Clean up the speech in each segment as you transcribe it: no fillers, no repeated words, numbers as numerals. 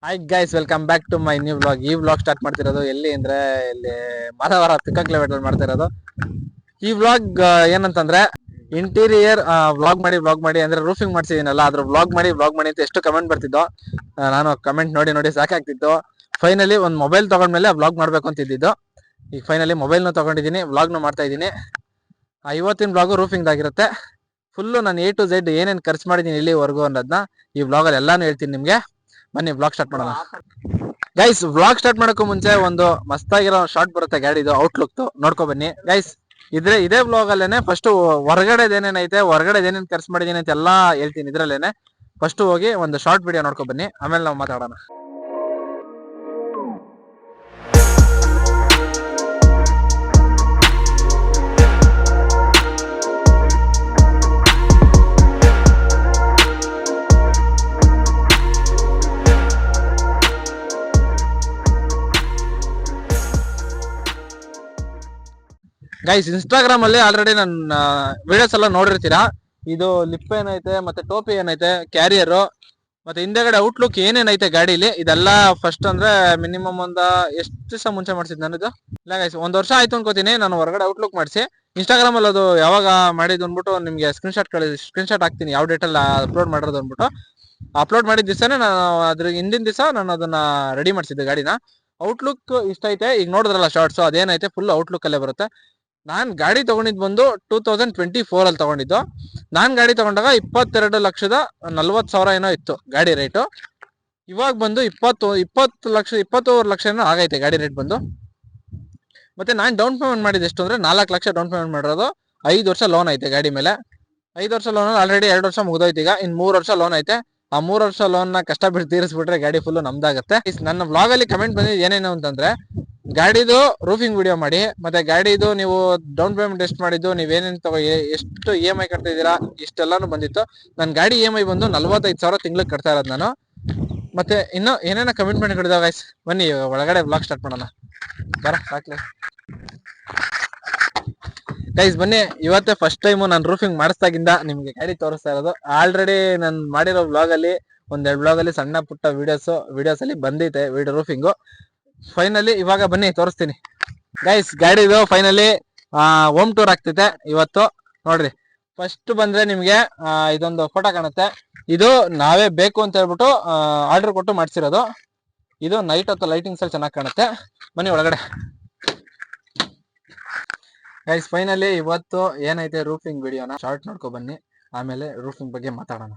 Hi guys, welcome back to my new vlog. ಈ vlog start ಮಾಡ್ತಿರೋದು ಎಲ್ಲಿ ಅಂದ್ರೆ ಇಲ್ಲಿ ಮಾಧವರ ಕಿಲೋಮೀಟರ್ ಮಾಡ್ತಿರೋದು. ಈ ವ್ಲಾಗ್ ಏನಂತಂದ್ರೆ ಇಂಟೀರಿಯರ್ ವ್ಲಾಗ್ ಮಾಡಿ ಅಂದ್ರೆ ರೂಫಿಂಗ್ ಮಾಡ್ಸಿದೀನಲ್ಲ, ಅದ್ರ ವ್ಲಾಗ್ ಮಾಡಿ ಅಂತ ಎಷ್ಟು ಕಮೆಂಟ್ ಬರ್ತಿದ್ದೋ. ನಾನು ಕಮೆಂಟ್ ನೋಡಿ ನೋಡಿ ಸಾಕಾಗ್ತಿತ್ತು. ಫೈನಲಿ ಒಂದು ಮೊಬೈಲ್ ತಗೊಂಡ್ಮೇಲೆ ವ್ಲಾಗ್ ಮಾಡ್ಬೇಕು ಅಂತಿದ್ದು. ಈಗ ಫೈನಲಿ ಮೊಬೈಲ್ನ ತಗೊಂಡಿದ್ದೀನಿ, ವ್ಲಾಗ್ನು ಮಾಡ್ತಾ ಇದ್ದೀನಿ. ಇವತ್ತಿನ ವ್ಲಾಗು ರೂಫಿಂಗ್ ಆಗಿರುತ್ತೆ. ಫುಲ್ಲು ನಾನು A to Z ಏನೇನು ಖರ್ಚು ಮಾಡಿದ್ದೀನಿ ಇಲ್ಲಿವರೆಗೂ ಅನ್ನೋದನ್ನ ಈ ವ್ಲಾಗಲ್ಲಿ ಎಲ್ಲಾನು ಹೇಳ್ತೀನಿ ನಿಮ್ಗೆ. ಬನ್ನಿ ವ್ಲಾಗ್ ಸ್ಟಾರ್ಟ್ ಮಾಡೋಣ. ಗೈಸ್, ವ್ಲಾಗ್ ಸ್ಟಾರ್ಟ್ ಮಾಡೋಕ್ಕೂ ಮುಂಚೆ ಒಂದು ಮಸ್ತಾಗಿರೋ ಶಾರ್ಟ್ ಬರುತ್ತೆ ಗಾಡಿದು ಔಟ್ಲುಕ್, ನೋಡ್ಕೊ ಬನ್ನಿ ಗೈಸ್. ಇದೇ ವ್ಲಾಗ್ ಅಲ್ಲೇನೆ ಫಸ್ಟ್ ಹೊರಗಡೆ ಏನೇನೈತೆ, ಹೊರಗಡೆ ಏನೇನು ಖರ್ಚು ಮಾಡಿದೀನಿ ಅಂತ ಎಲ್ಲಾ ಹೇಳ್ತೀನಿ ಇದ್ರಲ್ಲೇನೆ. ಫಸ್ಟ್ ಹೋಗಿ ಒಂದು ಶಾರ್ಟ್ ವಿಡಿಯೋ ನೋಡ್ಕೊ ಬನ್ನಿ, ಆಮೇಲೆ ನಾವು ಮಾತಾಡೋಣ. ಗೈಸ್, ಇನ್ಸ್ಟಾಗ್ರಾಮ್ ಅಲ್ಲಿ ಆಲ್ರೆಡಿ ನನ್ನ ವಿಡಿಯೋಸ್ ಎಲ್ಲ ನೋಡಿರ್ತೀರಾ. ಇದು ಲಿಪ್ ಏನೈತೆ, ಮತ್ತೆ ಟೋಪಿ ಏನೈತೆ, ಕ್ಯಾರಿಯರ್, ಮತ್ತೆ ಹಿಂದೆಗಡೆ ಔಟ್ಲುಕ್ ಏನೇನೈತೆ ಗಾಡಿಲಿ, ಇದೆಲ್ಲ ಫಸ್ಟ್ ಅಂದ್ರೆ ಮಿನಿಮಮ್ ಎಷ್ಟು ದಿವಸ ಮುಂಚೆ ಮಾಡ್ಸಿದ್ ನಾನು ಇದು. ಇಲ್ಲ ಗೈಸ್, 1 ವರ್ಷ ಆಯ್ತು ಅನ್ಕೋತೀನಿ ನಾನು ಹೊರಗಡೆ ಔಟ್ಲುಕ್ ಮಾಡಿಸಿ. ಇನ್ಸ್ಟಾಗ್ರಾಮ್ ಅಲ್ಲಿ ಅದು ಯಾವಾಗ ಮಾಡಿದ್ ಅಂದ್ಬಿಟ್ಟು ನಿಮ್ಗೆ ಸ್ಕ್ರೀನ್ ಶಾಟ್ ಹಾಕ್ತೀನಿ, ಯಾವ ಡೇಟ್ ಅಲ್ಲಿ ಅಪ್ಲೋಡ್ ಮಾಡಿರೋದು ಅಂದ್ಬಿಟ್ಟು. ಅಪ್ಲೋಡ್ ಮಾಡಿದ ದಿವಸನೇ ನಾನು ಅದ್ರ ಹಿಂದಿನ ದಿವಸ ನಾನು ಅದನ್ನ ರೆಡಿ ಮಾಡಿಸಿದ್ದೆ ಗಾಡಿನ. ಔಟ್ಲುಕ್ ಇಷ್ಟ ಐತೆ, ಈಗ ನೋಡಿದ್ರಲ್ಲ ಶಾರ್ಟ್ಸ್, ಅದೇನೈತೆ ಫುಲ್ ಔಟ್ಲುಕ್ ಅಲ್ಲೇ ಬರುತ್ತೆ. ನಾನ್ ಗಾಡಿ ತಗೊಂಡಿದ್ ಬಂದು 2024 ಅಲ್ಲಿ ತಗೊಂಡಿದ್ದು. ನಾನ್ ಗಾಡಿ ತಗೊಂಡಾಗ 22,40,000 ಏನೋ ಇತ್ತು ಗಾಡಿ ರೇಟು. ಇವಾಗ ಬಂದು 21 ಲಕ್ಷ ಏನೋ ಆಗೈತೆ ಗಾಡಿ ರೇಟ್ ಬಂದು. ಮತ್ತೆ ನಾನ್ ಡೌನ್ ಪೇಮೆಂಟ್ ಮಾಡಿದ ಎಷ್ಟು ಅಂದ್ರೆ 4 ಲಕ್ಷ ಡೌನ್ ಪೇಮೆಂಟ್ ಮಾಡಿರೋದು. 5 ವರ್ಷ ಲೋನ್ ಐತೆ ಗಾಡಿ ಮೇಲೆ. 5 ವರ್ಷ ಲೋನ್ ಆಲ್ರೆಡಿ 2 ವರ್ಷ ಮುಗ್ದೋಯ್ತು. ಈಗ ಇನ್ 3 ವರ್ಷ ಲೋನ್ ಐತೆ. ಆ 3 ವರ್ಷ ಲೋನ್ ನ ಕಷ್ಟ ಬಿಟ್ಟು ತೀರಿಸ್ಬಿಟ್ರೆ ಗಾಡಿ ಫುಲ್ ನಮ್ದಾಗತ್ತೆ. ನನ್ನ ವ್ಲಾಗ್ ಅಲ್ಲಿ ಕಮೆಂಟ್ ಬಂದಿದ್ದು ಏನೇನು ಅಂತಂದ್ರೆ, ಗಾಡಿದು ರೂಫಿಂಗ್ ವಿಡಿಯೋ ಮಾಡಿ, ಮತ್ತೆ ಗಾಡಿದು ನೀವು ಡೌನ್ ಪೇಮೆಂಟ್ ಎಷ್ಟು ಮಾಡಿದ್ದು, ನೀವೇನೇನು ಎಷ್ಟು EMI ಕಟ್ತಾ ಇದೀರಾ, ಇಷ್ಟೆಲ್ಲಾನು ಬಂದಿತ್ತು. ನನ್ನ ಗಾಡಿ EMI ಬಂದು 45,000 ತಿಂಗ್ಳಿಗೆ ಕಟ್ತಾ ಇರೋದು ನಾನು. ಮತ್ತೆ ಇನ್ನು ಏನೇನೋ ಕಮೆಂಟ್ ಮಾಡಿ ಕೊಡಿದ ಗೈಸ್. ಬನ್ನಿ ಒಳಗಡೆ ವ್ಲಾಗ್ ಸ್ಟಾರ್ಟ್ ಮಾಡೋಣ. ಬರ ಸಾಕ್ಲೆ ಗೈಸ್, ಬನ್ನಿ. ಇವತ್ತೇ ಫಸ್ಟ್ ಟೈಮು ನಾನು ರೂಫಿಂಗ್ ಮಾಡಿಸ್ದಾಗಿಂದ ನಿಮ್ಗೆ ಗಾಡಿ ತೋರಿಸ್ತಾ ಇರೋದು. ಆಲ್ರೆಡಿ ನಾನು ಮಾಡಿರೋ ವ್ಲಾಗ್ ಅಲ್ಲಿ 1-2 ವ್ಲಾಗ್ ಅಲ್ಲಿ ಸಣ್ಣ ಪುಟ್ಟ ವಿಡಿಯೋಸ್ ಅಲ್ಲಿ ಬಂದೈತೆ ವಿಡಿಯೋ ರೂಫಿಂಗು. ಫೈನಲಿ ಇವಾಗ ಬನ್ನಿ ತೋರಿಸ್ತೀನಿ ಗೈಸ್. ಗಾಡಿದು ಫೈನಲಿ ಹೋಮ್ ಟೂರ್ ಆಗ್ತೈತೆ ಇವತ್ತು. ನೋಡ್ರಿ, ಫಸ್ಟ್ ಬಂದ್ರೆ ನಿಮ್ಗೆ ಇದೊಂದು ಫೋಟೋ ಕಾಣುತ್ತೆ. ಇದು ನಾವೇ ಬೇಕು ಅಂತ ಹೇಳ್ಬಿಟ್ಟು ಆರ್ಡರ್ ಕೊಟ್ಟು ಮಾಡಿಸಿರೋದು. ಇದು ನೈಟ್ ಹೊತ್ತು ಲೈಟಿಂಗ್ಸ್ ಅಲ್ಲಿ ಚೆನ್ನಾಗಿ ಕಾಣುತ್ತೆ. ಬನ್ನಿ ಒಳಗಡೆ ಗೈಸ್. ಫೈನಲಿ ಇವತ್ತು ಏನೈತೆ ರೂಫಿಂಗ್ ವಿಡಿಯೋನ ಶಾರ್ಟ್ ನೋಡ್ಕೊ ಬನ್ನಿ, ಆಮೇಲೆ ರೂಫಿಂಗ್ ಬಗ್ಗೆ ಮಾತಾಡೋಣ.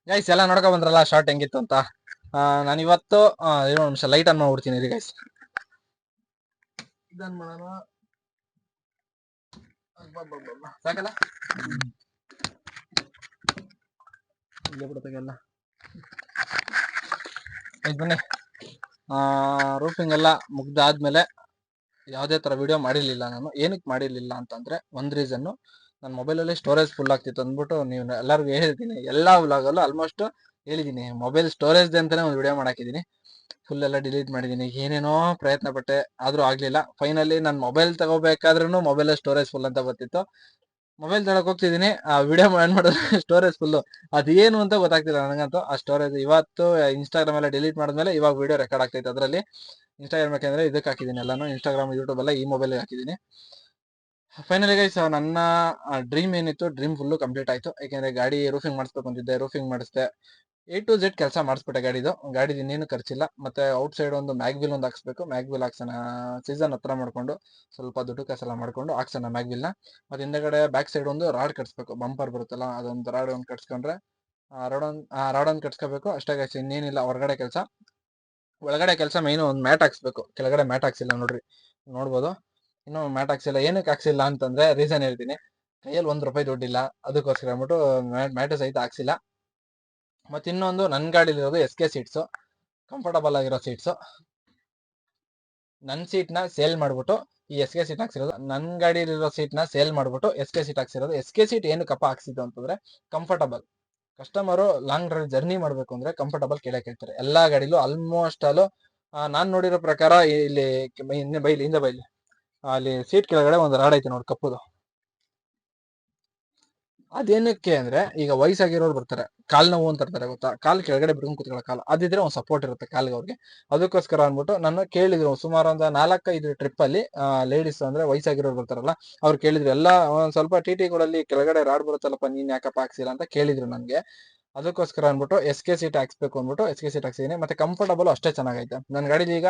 ಗೈಸ್, ಎಲ್ಲ ನೋಡ್ಕೊ ಬಂದ್ರಲ್ಲ ಶಾರ್ಟ್ ಹೆಂಗಿತ್ತು ಅಂತ. ನಾನು ಇವತ್ತು ಏನೋ ನಿಮಿಷ ಲೈಟ್ ಆನ್ ಮಾಡ್ಬಿಡ್ತೀನಿ ರೀ ಗೈಸ್. ಇದನ್ ಮಾಡೋಣ ಸಾಕಲ್ಲ, ಇಲ್ಲೇ ಬಿಡತ್ತಾಗೆಲ್ಲ. ಬನ್ನಿ, ರೂಫಿಂಗ್ ಎಲ್ಲ ಮುಗ್ದಾದ್ಮೇಲೆ ಯಾವುದೇ ತರ ವಿಡಿಯೋ ಮಾಡಿರ್ಲಿಲ್ಲ ನಾನು. ಏನಕ್ಕೆ ಮಾಡಿರ್ಲಿಲ್ಲ ಅಂತಂದ್ರೆ, ಒಂದು ರೀಸನ್ನು, ನನ್ನ ಮೊಬೈಲಲ್ಲಿ ಸ್ಟೋರೇಜ್ ಫುಲ್ ಆಗ್ತಿತ್ತು ಅಂದ್ಬಿಟ್ಟು ನೀವು ಎಲ್ಲರಿಗೂ ಹೇಳಿದ್ದೀನಿ. ಎಲ್ಲಾ ವ್ಲಾಗಲ್ಲೂ ಆಲ್ಮೋಸ್ಟ್ ಹೇಳಿದ್ದೀನಿ, ಮೊಬೈಲ್ ಸ್ಟೋರೇಜ್ ಅಂತಾನೆ ಒಂದು ವಿಡಿಯೋ ಮಾಡಾಕಿದ್ದೀನಿ. ಫುಲ್ ಎಲ್ಲ ಡಿಲೀಟ್ ಮಾಡಿದ್ದೀನಿ, ಏನೇನೋ ಪ್ರಯತ್ನ ಪಟ್ಟೆ, ಆದ್ರೂ ಆಗ್ಲಿಲ್ಲ. ಫೈನಲಿ ನಾನು ಮೊಬೈಲ್ ತಗೋಬೇಕಾದ್ರೂ ಮೊಬೈಲ್ ಸ್ಟೋರೇಜ್ ಫುಲ್ ಅಂತ ಬರ್ತಿತ್ತು. ಮೊಬೈಲ್ ತಗೊಳಕ್ ಹೋಗ್ತಿದ್ದೀನಿ, ಆ ವಿಡಿಯೋ ಮಾಡಿದ್ರೆ ಸ್ಟೋರೇಜ್ ಫುಲ್ಲು. ಅದೇನು ಅಂತ ಗೊತ್ತಾಗ್ತಿಲ್ಲ ನನಗಂತೂ. ಆ ಸ್ಟೋರೇಜ್ ಇವತ್ತು ಇನ್ಸ್ಟಾಗ್ರಾಮ್ ಎಲ್ಲ ಡಿಲೀಟ್ ಮಾಡಿದ್ಮೇಲೆ ಇವಾಗ ವಿಡಿಯೋ ರೆಕಾರ್ಡ್ ಆಗ್ತೈತೆ ಅದರಲ್ಲಿ. ಇನ್ಸ್ಟಾಗ್ರಾಮ್ ಯಾಕಂದ್ರೆ ಇದಕ್ಕೆ ಹಾಕಿದ್ದೀನಿ ಎಲ್ಲಾನು, ಇನ್ಸ್ಟಾಗ್ರಾಮ್ ಯೂಟ್ಯೂಬ್ ಎಲ್ಲ ಈ ಮೊಬೈಲ್ ಹಾಕಿದ್ದೀನಿ. ಫೈನಲಿ ಗೈಸ್, ನನ್ನ ಡ್ರೀಮ್ ಏನಿತ್ತು, ಡ್ರೀಮ್ ಫುಲ್ಲು ಕಂಪ್ಲೀಟ್ ಆಯ್ತು. ಯಾಕೆಂದ್ರೆ ಗಾಡಿ ರೂಫಿಂಗ್ ಮಾಡಿಸ್ಬೇಕು ಅಂತಿದ್ದೆ, ರೂಫಿಂಗ್ ಮಾಡಿಸ್ದೆ. A to Z ಕೆಲಸ ಮಾಡಿಸ್ಬಿಟ್ಟೆ ಗಾಡಿದು ಇನ್ನೇನು ಖರ್ಚಿಲ್ಲ. ಮತ್ತೆ ಔಟ್ ಸೈಡ್ ಒಂದು ಮ್ಯಾಗ್ವಿಲ್ ಒಂದು ಹಾಕ್ಸ್ಬೇಕು. ಮ್ಯಾಗ್ವಿಲ್ ಹಾಕ್ಸೋಣ, ಸೀಸನ್ ಹತ್ರ ಮಾಡ್ಕೊಂಡು ಸ್ವಲ್ಪ ದುಡ್ಡು ಕಾಸೆಲ್ಲ ಮಾಡ್ಕೊಂಡು ಹಾಕ್ಸೋಣ ಮ್ಯಾಗ್ವಿಲ್ನ. ಮತ್ತೆ ಹಿಂದೆಗಡೆ ಬ್ಯಾಕ್ ಸೈಡ್ ಒಂದು ರಾಡ್ ಕಟ್ಸ್ಬೇಕು, ಬಂಪರ್ ಬರುತ್ತಲ್ಲ ಅದೊಂದು ರಾಡ್ ಒಂದು ಕಟ್ಸ್ಕೊಂಡ್ರೆ, ರಾಡ್ ಒಂದು ಕಟ್ಸ್ಕೋಬೇಕು ಅಷ್ಟೇ ಗೈಸ್, ಇನ್ನೇನಿಲ್ಲ. ಹೊರಗಡೆ ಕೆಲಸ, ಒಳಗಡೆ ಕೆಲಸ ಮೈನು ಒಂದು ಮ್ಯಾಟ್ ಹಾಕ್ಸ್ಬೇಕು. ಕೆಳಗಡೆ ಮ್ಯಾಟ್ ಹಾಕ್ಸಿಲ್ಲ ನೋಡ್ರಿ, ನೋಡ್ಬೋದು. ಇನ್ನೂ ಮ್ಯಾಟ್ ಹಾಕ್ಸಿಲ್ಲ. ಏನಕ್ಕೆ ಹಾಕ್ಸಿಲ್ಲ ಅಂತಂದ್ರೆ ರೀಸನ್ ಹೇಳ್ತೀನಿ. ಕೈಯಲ್ಲಿ ₹1 ದುಡ್ಡಿಲ್ಲ, ಅದಕ್ಕೋಸ್ಕರ ಅಂದ್ಬಿಟ್ಟು ಮ್ಯಾಟು ಸಹಿತ ಹಾಕ್ಸಿಲ್ಲ. ಮತ್ತೆ ಇನ್ನೊಂದು ನನ್ನ ಗಾಡಿಲಿರೋದು SK ಸೀಟ್ಸು, ಕಂಫರ್ಟಬಲ್ ಆಗಿರೋ ಸೀಟ್ಸು. ನನ್ನ ಸೀಟ್ನ ಸೇಲ್ ಮಾಡ್ಬಿಟ್ಟು ಈ SK ಸೀಟ್ ಹಾಕ್ಸಿರೋದು. ನನ್ನ ಗಾಡಿಲಿರೋ ಸೀಟ್ನ ಸೇಲ್ ಮಾಡ್ಬಿಟ್ಟು SK ಸೀಟ್ ಹಾಕ್ಸಿರೋದು. SK ಸೀಟ್ ಏನಕ್ಕಪ್ಪ ಹಾಕ್ಸಿದ್ದು ಅಂತಂದ್ರೆ comfortable. Customer long drive journey ಮಾಡ್ಬೇಕು ಅಂದ್ರೆ ಕಂಫರ್ಟಬಲ್ ಕೇಳ್ತಾರೆ ಎಲ್ಲಾ ಗಾಡಿಲೂ. ಆಲ್ಮೋಸ್ಟ್ ಆಲ್ ನಾನ್ ನೋಡಿರೋ ಪ್ರಕಾರ ಇಲ್ಲಿ ಹಿಂದೆ ಬೈಲಿ ಅಲ್ಲಿ ಸೀಟ್ ಕೆಳಗಡೆ ಒಂದು ರಾಡ್ ಐತೆ ನೋಡಿ, ಕಪ್ಪುದು. ಅದೇನಕ್ಕೆ ಅಂದ್ರೆ ಈಗ ವಯಸ್ಸಾಗಿರೋರು ಬರ್ತಾರೆ, ಕಾಲ್ ನೋವು ಅಂತ ಇರ್ತಾರೆ ಗೊತ್ತಾ, ಕಾಲ್ ಕೆಳಗಡೆ ಬಿಡ್ಕೊಂಡು ಕೂತ್ಕೊಳ್ಳೋ ಕಾಲ ಅದಿದ್ರೆ ಒಂದ್ ಸಪೋರ್ಟ್ ಇರುತ್ತೆ ಕಾಲ್ಗೆ ಅವ್ರಿಗೆ. ಅದಕ್ಕೋಸ್ಕರ ಅಂದ್ಬಿಟ್ಟು ನನ್ನ ಕೇಳಿದ್ರು ಸುಮಾರು ಒಂದು 4-5 ಟ್ರಿಪ್ ಅಲ್ಲಿ ಲೇಡೀಸ್ ಅಂದ್ರೆ ವಯಸ್ಸಾಗಿರೋರು ಬರ್ತಾರಲ್ಲ, ಅವ್ರು ಕೇಳಿದ್ರು ಎಲ್ಲ ಒಂದ್ ಸ್ವಲ್ಪ TTಗಳಲ್ಲಿ ಕೆಳಗಡೆ ರಾಡ್ ಬರುತ್ತಲ್ಲಪ್ಪ, ನೀನ್ ಯಾಕಪ್ಪ ಹಾಕ್ಸಿಲ್ಲ ಅಂತ ಕೇಳಿದ್ರು ನನ್ಗೆ. ಅದಕ್ಕೋಸ್ಕರ ಅಂದ್ಬಿಟ್ಟು SK ಸೀಟ್ ಹಾಕ್ಸ್ಬೇಕು ಅಂದ್ಬಿಟ್ಟು SK ಸೀಟ್ ಹಾಕ್ಸಿದೀನಿ. ಮತ್ತೆ ಕಂಫರ್ಟಬಲ್ ಅಷ್ಟೇ ಚೆನ್ನಾಗೈತೆ. ನನ್ನ ಗಾಡಿಲಿ ಈಗ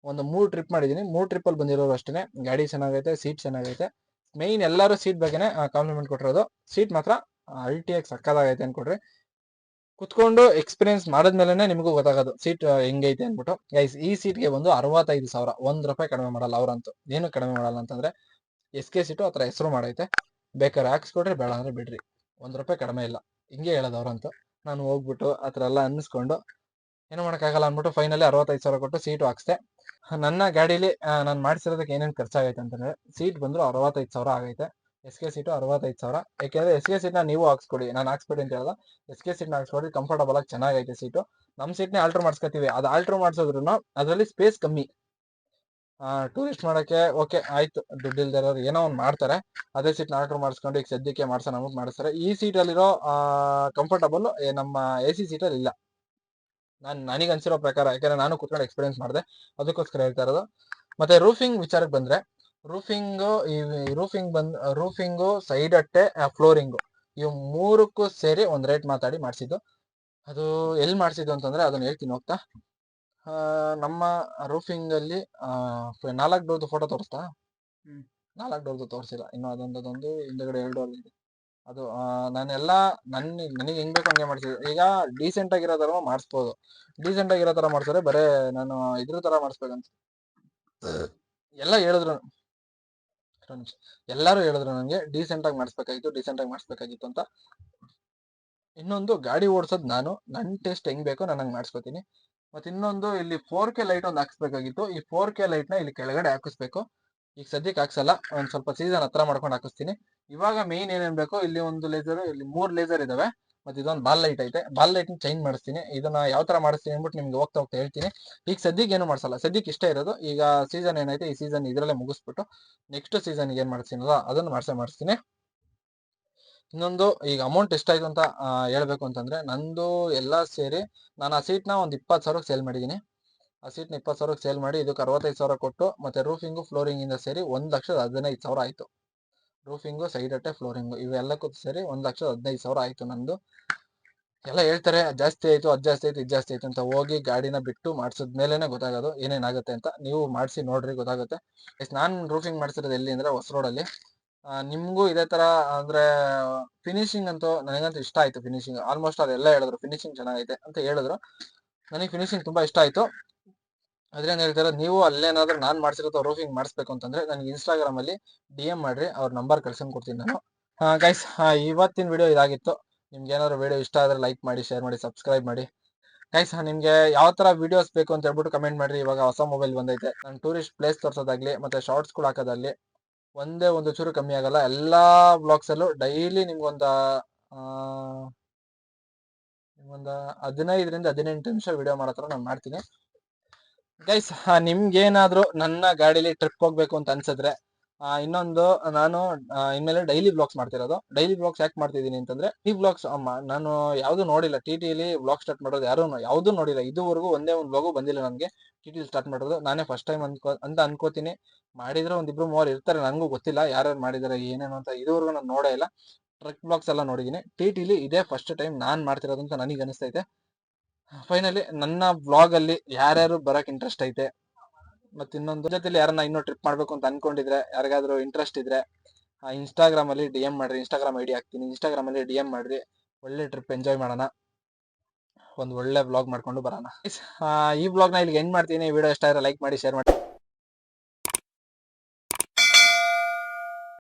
ಒಂದು 3 ಟ್ರಿಪ್ ಮಾಡಿದೀನಿ. 3 ಟ್ರಿಪ್ ಅಲ್ಲಿ ಬಂದಿರೋರು ಅಷ್ಟೇ. ಗಾಡಿ ಚೆನ್ನಾಗೈತೆ, ಸೀಟ್ ಚೆನ್ನಾಗೈತೆ. ಮೈನ್ ಎಲ್ಲರೂ ಸೀಟ್ ಬಗ್ಗೆನೆ ಕಾಂಪ್ಲಿಮೆಂಟ್ ಕೊಟ್ಟಿರೋದು. ಸೀಟ್ ಮಾತ್ರ RTX ಸಕ್ಕದಾಗೈತೆ ಅನ್ಕೊಡ್ರಿ. ಕುತ್ಕೊಂಡು ಎಕ್ಸ್ಪೀರಿಯನ್ಸ್ ಮಾಡಿದ್ಮೇಲೆ ನಿಮಗೂ ಗೊತ್ತಾಗೋದು ಸೀಟ್ ಹೆಂಗೈತೆ ಅನ್ಬಿಟ್ಟು. ಗೈಸ್ ಈ ಸೀಟ್ಗೆ ಬಂದು 65,000, ₹1 ಕಡಿಮೆ ಮಾಡಲ್ಲ ಅವ್ರಂತೂ. ಏನು ಕಡಿಮೆ ಮಾಡಲ್ಲ ಅಂತಂದ್ರೆ SK ಸೀಟು ಹತ್ರ ಹೆಸರು ಮಾಡೈತೆ. ಬೇಕಾದ್ರೆ ಹಾಕ್ಸ್ಕೊಡ್ರಿ, ಬೇಡ ಅಂದ್ರೆ ಬಿಡ್ರಿ, ₹1 ಕಡಿಮೆ ಇಲ್ಲ, ಹಿಂಗೆ ಹೇಳೋದು ಅವ್ರಂತೂ. ನಾನು ಹೋಗ್ಬಿಟ್ಟು ಆತರ ಎಲ್ಲ ಅನ್ನಿಸ್ಕೊಂಡು ಏನು ಮಾಡೋಕ್ಕಾಗಲ್ಲ ಅಂದ್ಬಿಟ್ಟು ಫೈನಲಿ 65,000 ಕೊಟ್ಟು ಸೀಟು ಹಾಕ್ಸ್ದೆ. ನನ್ನ ಗಾಡೀಲಿ ನಾನು ಮಾಡಿಸಿರೋದಕ್ಕೆ ಏನೇನು ಖರ್ಚಾಗೈತೆ ಅಂತಂದ್ರೆ ಸೀಟ್ ಬಂದ್ರು 65,000 ಆಗೈತೆ. SK seat 65,000. ಯಾಕೆಂದ್ರೆ SK ಸೀಟ್ನ ನೀವು ಹಾಕ್ಸ್ಕೊಡಿ, ನಾನು ಹಾಕ್ಸ್ಕೊಡಿ ಅಂತ ಹೇಳಲ್ಲ. SK ಸೀಟ್ನ ಹಾಕ್ಸ್ಕೊಡಿ, ಕಂಫರ್ಟಬಲ್ ಆಗಿ ಚೆನ್ನಾಗೈತೆ ಸೀಟು. ನಮ್ಮ ಸೀಟ್ನೇ ಆಲ್ಟ್ರ್ ಮಾಡಿಸ್ಕೊತೀವಿ, ಅದು ಆಲ್ಟ್ರ್ ಮಾಡಿಸೋದ್ರು ಅದರಲ್ಲಿ ಸ್ಪೇಸ್ ಕಮ್ಮಿ. ಟೂರಿಸ್ಟ್ ಮಾಡಕ್ಕೆ ಓಕೆ ಆಯ್ತು, ದುಡ್ಡಿಲ್ದಿರೋರು ಏನೋ ಒಂದು ಮಾಡ್ತಾರೆ, ಅದೇ ಸೀಟ್ನ ಆಲ್ಟ್ರ್ ಮಾಡಿಸ್ಕೊಂಡು ಈಗ ಸದ್ಯಕ್ಕೆ ಮಾಡ್ಸೋಣ ಅಂದ್ಬಿಟ್ಟು ಮಾಡಿಸ್ತಾರೆ. ಈ ಸೀಟಲ್ಲಿರೋ ಕಂಫರ್ಟಬಲ್ ನಮ್ಮ AC ಸೀಟಲ್ಲಿ ಇಲ್ಲ, ನನಗೆ ಅನ್ಸಿರೋ ಪ್ರಕಾರ. ಯಾಕಂದ್ರೆ ನಾನು ಕುತ್ಕೊಂಡು ಎಕ್ಸ್ಪೀರಿಯನ್ಸ್ ಮಾಡಿದೆ, ಅದಕ್ಕೋಸ್ಕರ ಹೇಳ್ತಾ ಇರೋದು. ಮತ್ತೆ ರೂಫಿಂಗ್ ವಿಚಾರಕ್ಕೆ ಬಂದ್ರೆ, ರೂಫಿಂಗು ಸೈಡ್ ಅಟ್ಟೆ ಫ್ಲೋರಿಂಗು ಇವು 3ಕ್ಕೂ ಸೇರಿ ಒಂದ್ ರೇಟ್ ಮಾತಾಡಿ ಮಾಡಿಸಿದ್ದು. ಅದು ಎಲ್ಲಿ ಮಾಡಿಸಿದ್ದು ಅಂತಂದ್ರೆ ಅದನ್ನ ಹೇಳ್ತೀನಿ ಹೋಗ್ತಾ. ನಮ್ಮ ರೂಫಿಂಗ್ ಅಲ್ಲಿ 4 ಡೋರ್ದು ಫೋಟೋ ತೋರಿಸ್ತಾ? 4 ಡೋರ್ದು ತೋರಿಸಿಲ್ಲ ಇನ್ನು, ಅದೊಂದು ಹಿಂದಗಡೆ 2 ಡೋರ್ ಇದೆ. ಅದು ನಾನೆಲ್ಲ ನನಗೆ ಹೆಂಗ್ ಬೇಕು ಹಂಗೆ ಮಾಡ್ಸಿದ್ರು. ಈಗ ಡೀಸೆಂಟ್ ಆಗಿರೋ ತರ ಮಾಡಿಸ್ಬೋದು, ಡೀಸೆಂಟ್ ಆಗಿರೋ ತರ ಮಾಡ್ಸಿದ್ರೆ ಬರೇ ನಾನು ಇದ್ರ ತರ ಮಾಡಿಸ್ಬೇಕಂತ ಎಲ್ಲ ಹೇಳಿದ್ರು. ಎಲ್ಲರೂ ಹೇಳಿದ್ರು ನನಗೆ ಡೀಸೆಂಟ್ ಆಗಿ ಮಾಡಿಸ್ಬೇಕಾಗಿತ್ತು ಅಂತ. ಇನ್ನೊಂದು ಗಾಡಿ ಓಡಿಸೋದು ನಾನು, ನನ್ನ ಟೇಸ್ಟ್ ಹೆಂಗ್ ಬೇಕೋ ನಾನು ಹಂಗೆ ಮಾಡಿಸ್ಕೊತೀನಿ. ಮತ್ತೆ ಇನ್ನೊಂದು ಇಲ್ಲಿ 4K ಲೈಟ್ ಒಂದು ಹಾಕ್ಸ್ಬೇಕಾಗಿತ್ತು. ಈ 4K ಲೈಟ್ನ ಇಲ್ಲಿ ಕೆಳಗಡೆ ಹಾಕಿಸ್ಬೇಕು. ಈಗ ಸದ್ಯಕ್ಕೆ ಹಾಕ್ಸಲ್ಲ, ಒಂದ್ ಸ್ವಲ್ಪ ಸೀಸನ್ ಹತ್ರ ಮಾಡ್ಕೊಂಡು ಹಾಕಿಸ್ತೀನಿ. ಇವಾಗ ಮೇನ್ ಏನೇನ್ ಬೇಕೋ, ಇಲ್ಲಿ ಒಂದು ಲೇಸರ್, ಇಲ್ಲಿ 3 ಲೇಸರ್ ಇದಾವೆ, ಮತ್ತೆ ಇದೊಂದು ಬಾಲ್ ಲೈಟ್ ಐತೆ. ಬಾಲ್ ಲೈಟ್ ಚೇಂಜ್ ಮಾಡಿಸ್ತೀನಿ. ಇದನ್ನ ಯಾವ ತರ ಮಾಡಿಸ್ತೀನಿ ಅಂದ್ಬಿಟ್ಟು ನಿಮ್ಗೆ ಹೋಗ್ತಾ ಹೇಳ್ತೀನಿ. ಈಗ ಸದ್ಯಕ್ಕೆ ಏನು ಮಾಡ್ಸಲ್ಲ, ಸದ್ಯಕ್ಕೆ ಇಷ್ಟ ಇರೋದು. ಈಗ ಸೀಸನ್ ಏನೈತೆ ಈ ಸೀಸನ್ ಇದ್ರಲ್ಲೇ ಮುಗಿಸ್ಬಿಟ್ಟು ನೆಕ್ಸ್ಟ್ ಸೀಸನ್ ಏನ್ ಮಾಡ್ತೀನಲ್ಲ ಅದನ್ನು ಮಾಡಿಸ್ತೀನಿ. ಇನ್ನೊಂದು, ಈಗ ಅಮೌಂಟ್ ಎಷ್ಟಾಯ್ತು ಅಂತ ಹೇಳ್ಬೇಕು ಅಂತಂದ್ರೆ, ನಂದು ಎಲ್ಲ ಸೇರಿ ನಾನು ಆ ಸೀಟ್ನ ಒಂದು 20,000 ಸೇಲ್ ಮಾಡಿದ್ದೀನಿ. ಆ ಸೀಟ್ನ 20,000 ಸೇಲ್ ಮಾಡಿ ಇದಕ್ಕೆ 65,000 ಕೊಟ್ಟು, ಮತ್ತೆ ರೂಫಿಂಗು ಫ್ಲೋರಿಂಗ್ ಇಂದ ಸೇರಿ 1,15,000 ಆಯ್ತು. ರೂಫಿಂಗು ಸೈಡ್ ಅಟ್ಟೆ ಫ್ಲೋರಿಂಗು ಇವೆಲ್ಲಕ್ಕೂ ಸೇರಿ 1,15,000 ಆಯ್ತು ನಂದು. ಎಲ್ಲ ಹೇಳ್ತಾರೆ ಜಾಸ್ತಿ ಆಯ್ತು, ಅದ್ ಜಾಸ್ತಿ ಆಯ್ತು, ಇದು ಜಾಸ್ತಿ ಆಯ್ತು ಅಂತ. ಹೋಗಿ ಗಾಡಿನ ಬಿಟ್ಟು ಮಾಡಿಸಿದ್ಮೇಲೆನೆ ಗೊತ್ತಾಗೋದು ಏನೇನಾಗುತ್ತೆ ಅಂತ. ನೀವು ಮಾಡಿಸಿ ನೋಡ್ರಿ, ಗೊತ್ತಾಗುತ್ತೆ. ನಾನು ರೂಫಿಂಗ್ ಮಾಡಿಸಿರೋದು ಎಲ್ಲಿ ಅಂದ್ರೆ ಹೊಸ ರೋಡಲ್ಲಿ. ನಿಮ್ಗೂ ಇದೇ ತರ ಅಂದ್ರೆ ಫಿನಿಶಿಂಗ್ ಅಂತೂ ನನಗಂತೂ ಇಷ್ಟ ಆಯ್ತು. ಫಿನಿಶಿಂಗ್ ಆಲ್ಮೋಸ್ಟ್ ಅದೆಲ್ಲ ಹೇಳಿದ್ರು ಫಿನಿಶಿಂಗ್ ಚೆನ್ನಾಗೈತೆ ಅಂತ ಹೇಳಿದ್ರು. ನನಗೆ ಫಿನಿಶಿಂಗ್ ತುಂಬಾ ಇಷ್ಟ ಆಯ್ತು. ಅದ್ರೇನ್ ಹೇಳ್ತಾರೆ, ನೀವು ಅಲ್ಲೇನಾದ್ರೂ ನಾನ್ ಮಾಡ್ಸಿರೋ ರೂಫಿಂಗ್ ಮಾಡಿಸ್ಬೇಕು ಅಂತಂದ್ರೆ ನನಗೆ ಇನ್ಸ್ಟಾಗ್ರಾಮ್ ಅಲ್ಲಿ DM ಮಾಡ್ರಿ, ಅವ್ರ ನಂಬರ್ ಕಳ್ಸ್ಕೊಂಡ್ ಕೊಡ್ತೀನಿ ನಾನು. ಗೈಸ್ ಇವತ್ತಿನ ವಿಡಿಯೋ ಇದಾಗಿತ್ತು. ನಿಮ್ಗೆ ಏನಾದ್ರು ವಿಡಿಯೋ ಇಷ್ಟ ಆದ್ರೆ ಲೈಕ್ ಮಾಡಿ, ಶೇರ್ ಮಾಡಿ, ಸಬ್ಸ್ಕ್ರೈಬ್ ಮಾಡಿ. ಗೈಸ್ ನಿಮ್ಗೆ ಯಾವ ತರ ವಿಡಿಯೋಸ್ ಬೇಕು ಅಂತ ಹೇಳ್ಬಿಟ್ಟು ಕಮೆಂಟ್ ಮಾಡ್ರಿ. ಇವಾಗ ಹೊಸ ಮೊಬೈಲ್ ಬಂದೈತೆ, ನಾನು ಟೂರಿಸ್ಟ್ ಪ್ಲೇಸ್ ತೋರ್ಸೋದಾಗ್ಲಿ ಮತ್ತೆ ಶಾರ್ಟ್ಸ್ ಕೂಡ ಹಾಕೋದಾಗ್ಲಿ ಒಂದೇ ಒಂದು ಚೂರು ಕಮ್ಮಿ ಆಗಲ್ಲ. ಎಲ್ಲಾ ಬ್ಲಾಗ್ಸ್ ಅಲ್ಲೂ ಡೈಲಿ ನಿಮ್ಗೊಂದ 15-18 ನಿಮಿಷ ವಿಡಿಯೋ ಮಾಡೋ ನಾನು ಮಾಡ್ತೀನಿ. ಗೈಸ್ ನಿಮ್ಗೇನಾದ್ರೂ ನನ್ನ ಗಾಡಿಲಿ ಟ್ರಿಪ್ ಹೋಗ್ಬೇಕು ಅಂತ ಅನ್ಸಿದ್ರೆ, ಇನ್ನೊಂದು ನಾನು ಇನ್ಮೇಲೆ ಡೈಲಿ ಬ್ಲಾಗ್ಸ್ ಮಾಡ್ತಿರೋದು. ಡೈಲಿ ಬ್ಲಾಗ್ಸ್ ಯಾಕೆ ಮಾಡ್ತಿದ್ದೀನಿ ಅಂತಂದ್ರೆ, ಈ ಬ್ಲಾಗ್ಸ್ ನಾನು ಯಾವ್ದು ನೋಡಿಲ್ಲ. TTಲಿ ಬ್ಲಾಗ್ ಸ್ಟಾರ್ಟ್ ಮಾಡೋದು ಯಾವ್ದು ನೋಡಿಲ್ಲ ಇದುವರೆಗೂ. ಒಂದೇ ಒಂದು ಬ್ಲಾಗು ಬಂದಿಲ್ಲ ನನಗೆ TTಲಿ ಸ್ಟಾರ್ಟ್ ಮಾಡೋದು. ನಾನೇ ಫಸ್ಟ್ ಟೈಮ್ ಅಂತ ಅನ್ಕೋತೀನಿ. ಮಾಡಿದ್ರೆ ಒಂದ್ 2-3 ಇರ್ತಾರೆ, ನನಗೂ ಗೊತ್ತಿಲ್ಲ ಯಾರ್ಯಾರು ಮಾಡಿದಾರೆ ಏನೇನು ಅಂತ. ಇದುವರೆಗೂ ನಾನು ನೋಡೇ ಇಲ್ಲ. ಟ್ರಕ್ ಬ್ಲಾಗ್ಸ್ ಎಲ್ಲ ನೋಡಿದೀನಿ, TTಲಿ ಇದೇ ಫಸ್ಟ್ ಟೈಮ್ ನಾನ್ ಮಾಡ್ತಿರೋದು ಅಂತ ನನಗೆ ಅನಿಸ್ತೈತೆ. ಫೈನಲಿ ನನ್ನ ಬ್ಲಾಗ್ ಅಲ್ಲಿ ಯಾರ್ಯಾರು ಬರಕ್ ಇಂಟ್ರೆಸ್ಟ್ ಐತೆ, ಮತ್ತೆ ಇನ್ನೊಂದು ಜೊತೆಲಿ ಯಾರನ್ನ ಇನ್ನೂ ಟ್ರಿಪ್ ಮಾಡ್ಬೇಕು ಅಂತ ಅನ್ಕೊಂಡಿದ್ರೆ, ಯಾರಿಗಾದ್ರೂ ಇಂಟ್ರೆಸ್ಟ್ ಇದ್ರೆ ಇನ್ಸ್ಟಾಗ್ರಾಮ್ ಅಲ್ಲಿ DM ಮಾಡ್ರಿ. ಇನ್ಸ್ಟಾಗ್ರಾಮ್ ID ಹಾಕ್ತೀನಿ, ಇನ್ಸ್ಟಾಗ್ರಾಮ್ ಅಲ್ಲಿ DM ಮಾಡ್ರಿ. ಒಳ್ಳೆ ಟ್ರಿಪ್ ಎಂಜಾಯ್ ಮಾಡೋಣ, ಒಂದು ಒಳ್ಳೆ ಬ್ಲಾಗ್ ಮಾಡ್ಕೊಂಡು ಬರೋಣ. ಈ ಬ್ಲಾಗ್ನ ಇಲ್ಲಿಗೆ ಎಂಡ್ ಮಾಡ್ತೀನಿ. ವಿಡಿಯೋ ಇಷ್ಟ ಆದ್ರೆ ಲೈಕ್ ಮಾಡಿ, ಶೇರ್ ಮಾಡಿ.